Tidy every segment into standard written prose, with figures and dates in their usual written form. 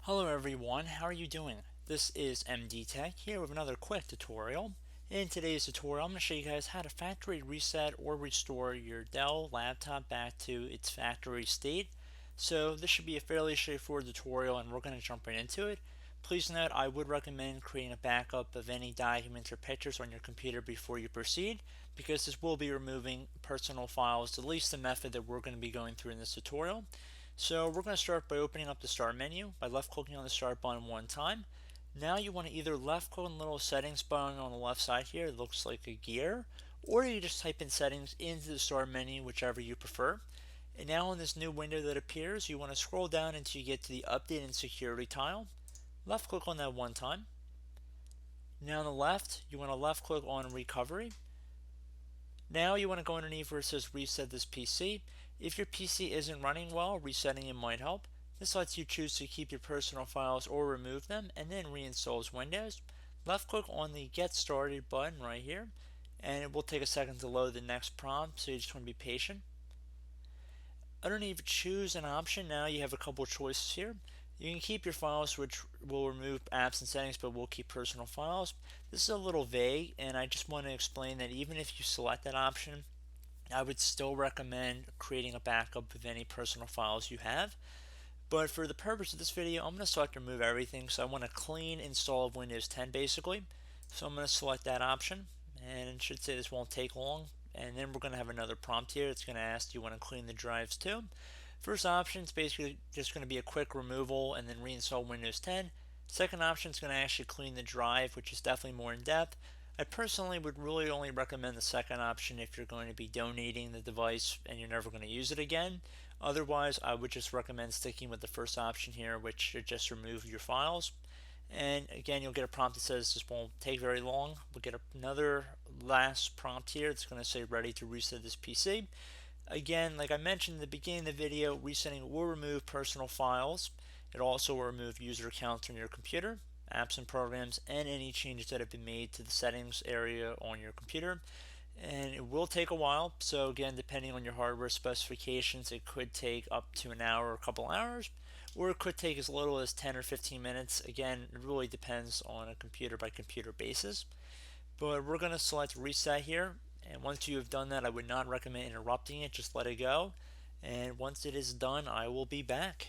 Hello everyone, how are you doing? This is MD Tech here with another quick tutorial. In today's tutorial, I'm going to show you guys how to factory reset or restore your Dell laptop back to its factory state. So this should be a fairly straightforward tutorial and we're going to jump right into it. Please note I would recommend creating a backup of any documents or pictures on your computer before you proceed, because this will be removing personal files, at least the method that we're going to be going through in this tutorial. So we're going to start by opening up the Start menu by left clicking on the Start button one time. Now you want to either left click on the little settings button on the left side here, it looks like a gear, or you just type in settings into the Start menu, whichever you prefer. And now in this new window that appears, you want to scroll down until you get to the Update and Security tile. Left click on that one time. Now on the left, you want to left click on Recovery. Now you want to go underneath where it says Reset this PC. If your PC isn't running well, resetting it might help. This lets you choose to keep your personal files or remove them, and then reinstalls Windows. Left click on the Get Started button right here, and it will take a second to load the next prompt, so you just want to be patient. Underneath Choose an option, now you have a couple choices here. You can keep your files, which will remove apps and settings, but will keep personal files. This is a little vague, and I just want to explain that even if you select that option, I would still recommend creating a backup of any personal files you have. But for the purpose of this video, I'm going to select remove everything. So I want a clean install of Windows 10 basically. So I'm going to select that option, and it should say this won't take long. And then we're going to have another prompt here. It's going to ask, do you want to clean the drives too? First option is basically just going to be a quick removal and then reinstall Windows 10. Second option is going to actually clean the drive, which is definitely more in depth. I personally would really only recommend the second option if you're going to be donating the device and you're never going to use it again. Otherwise, I would just recommend sticking with the first option here, which should just remove your files. And again, you'll get a prompt that says this won't take very long. We'll get another last prompt here. It's going to say ready to reset this PC. Again, like I mentioned in the beginning of the video, resetting will remove personal files. It also will remove user accounts on your computer, apps and programs, and any changes that have been made to the settings area on your computer. And it will take a while, so again, depending on your hardware specifications, it could take up to an hour or a couple hours, or it could take as little as 10 or 15 minutes. Again, it really depends on a computer by computer basis. But we're going to select reset here, and once you have done that, I would not recommend interrupting it, just let it go. And once it is done, I will be back.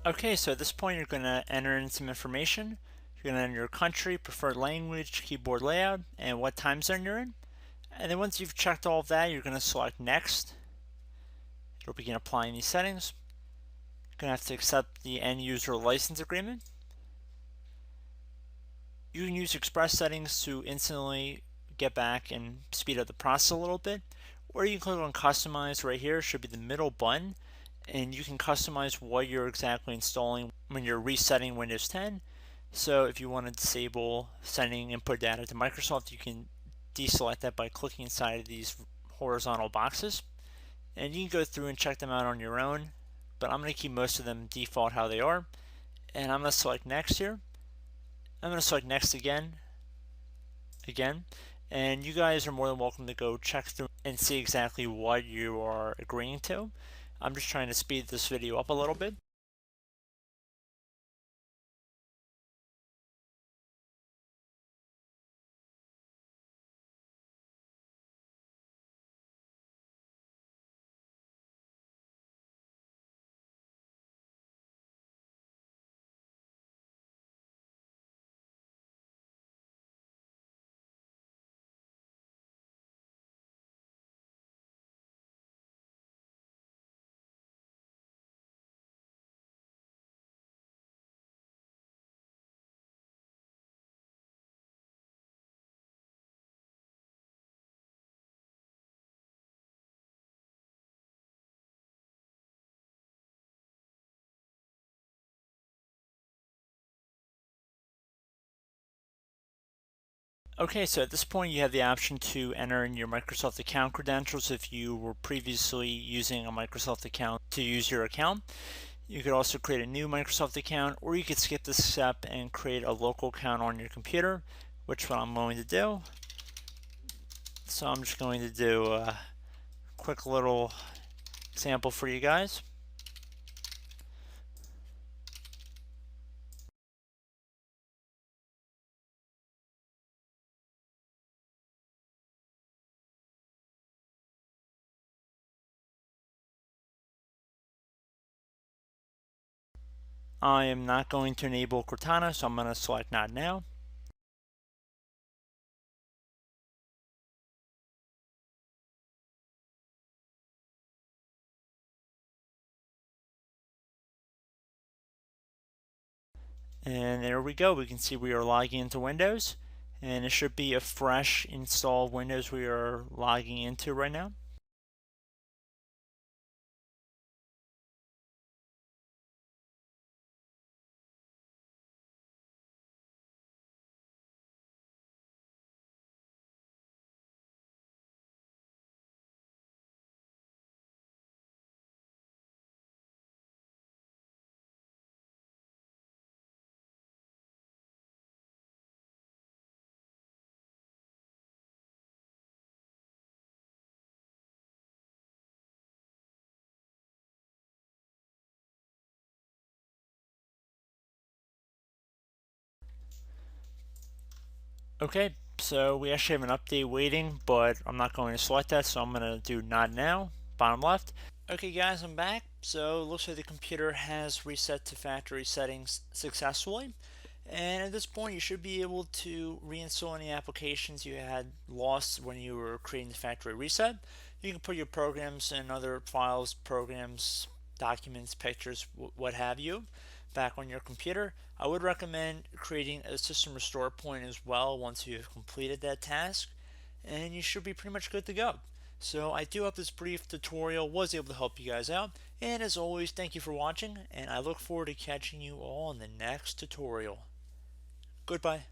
Okay, so at this point you're going to enter in some information. You're going to enter your country, preferred language, keyboard layout, and what time zone you're in. And then once you've checked all of that, you're going to select next. It'll begin applying these settings. You're going to have to accept the end user license agreement. You can use express settings to instantly get back and speed up the process a little bit, or you can click on customize right here. It should be the middle button, and you can customize what you're exactly installing when you're resetting Windows 10. So if you want to disable sending input data to Microsoft, you can deselect that by clicking inside of these horizontal boxes, and you can go through and check them out on your own, but I'm going to keep most of them default how they are, and I'm going to select next here. I'm going to select next again, and you guys are more than welcome to go check through and see exactly what you are agreeing to. I'm just trying to speed this video up a little bit. Okay, so at this point you have the option to enter in your Microsoft account credentials if you were previously using a Microsoft account to use your account. You could also create a new Microsoft account, or you could skip this step and create a local account on your computer, which what I'm going to do. So I'm just going to do a quick little example for you guys. I am not going to enable Cortana, so I'm going to select not now. And there we go. We can see we are logging into Windows, and it should be a fresh install of Windows we are logging into right now. Okay, so we actually have an update waiting, but I'm not going to select that, so I'm going to do not now, bottom left. Okay guys, I'm back. So it looks like the computer has reset to factory settings successfully. And at this point, you should be able to reinstall any applications you had lost when you were creating the factory reset. You can put your programs and other files, programs, documents, pictures, what have you, back on your computer. I would recommend creating a system restore point as well once you've completed that task, and you should be pretty much good to go. So I do hope this brief tutorial was able to help you guys out, and as always, thank you for watching, and I look forward to catching you all in the next tutorial. Goodbye.